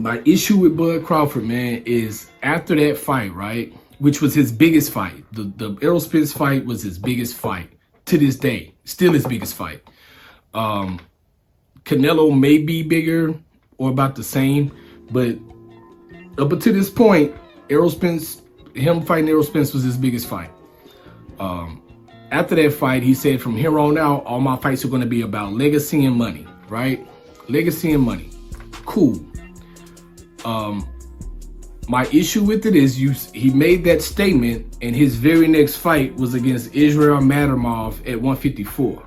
My issue with Bud Crawford, man, is after that fight, right, which was his biggest fight. The Errol Spence fight was his biggest fight to this day. Still his biggest fight. Canelo may be bigger or about the same, but up until this point, him fighting Errol Spence was his biggest fight. After that fight, he said, from here on out, all my fights are going to be about legacy and money, right? Legacy and money. Cool. My issue with it is he made that statement, and his very next fight was against Israel Madrimov at 154.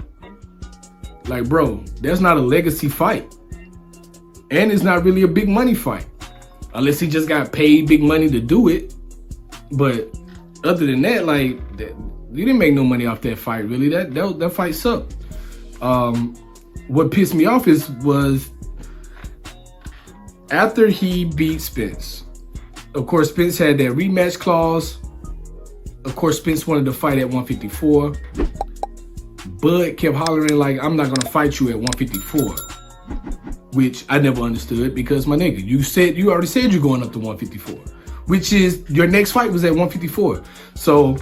Like, bro, that's not a legacy fight. And it's not really a big money fight. Unless he just got paid big money to do it. But other than that, like, you didn't make no money off that fight, really. That fight sucked. What pissed me off was after he beat Spence. Of course, Spence had that rematch clause. Of course, Spence wanted to fight at 154. Bud kept hollering like, I'm not gonna fight you at 154. Which I never understood, because my nigga, you already said you're going up to 154. Which is, your next fight was at 154. So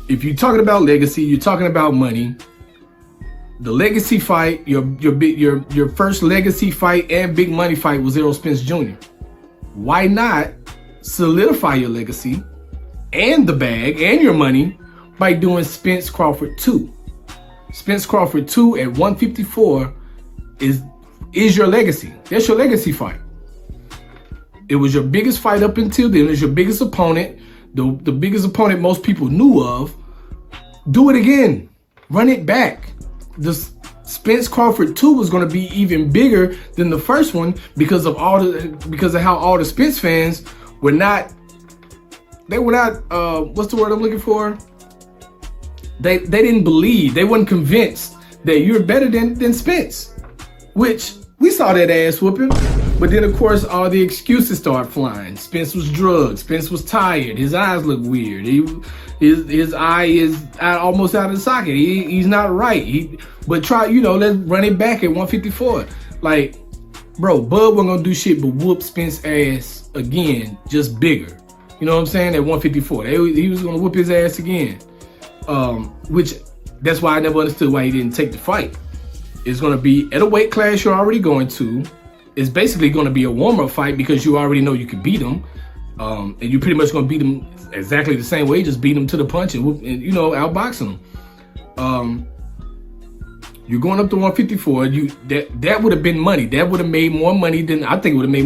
if you're talking about legacy, you're talking about money. The legacy fight, your first legacy fight and big money fight was Errol Spence Jr. Why not solidify your legacy and the bag and your money by doing Spence Crawford 2? Spence Crawford 2 at 154 is your legacy. That's your legacy fight. It was your biggest fight up until then. It was your biggest opponent. The biggest opponent most people knew of. Do it again. Run it back. The Spence Crawford 2 was going to be even bigger than the first one because of how all the Spence fans were not. They were not. What's the word I'm looking for? They didn't believe. They weren't convinced that you're better than Spence. Which we saw that ass whooping. But then, of course, all the excuses start flying. Spence was drugged. Spence was tired. His eyes look weird. His eye is almost out of the socket. He's not right. But let's run it back at 154. Like, bro, Bud wasn't going to do shit but whoop Spence ass again, just bigger. You know what I'm saying? At 154. He was going to whoop his ass again. Which, that's why I never understood why he didn't take the fight. It's going to be at a weight class you're already going to. It's basically going to be a warm-up fight because you already know you can beat him. And you're pretty much going to beat him exactly the same way. Just beat him to the punch and outbox him. You're going up to 154. That would have been money. That would have made more money than, I think it would have made more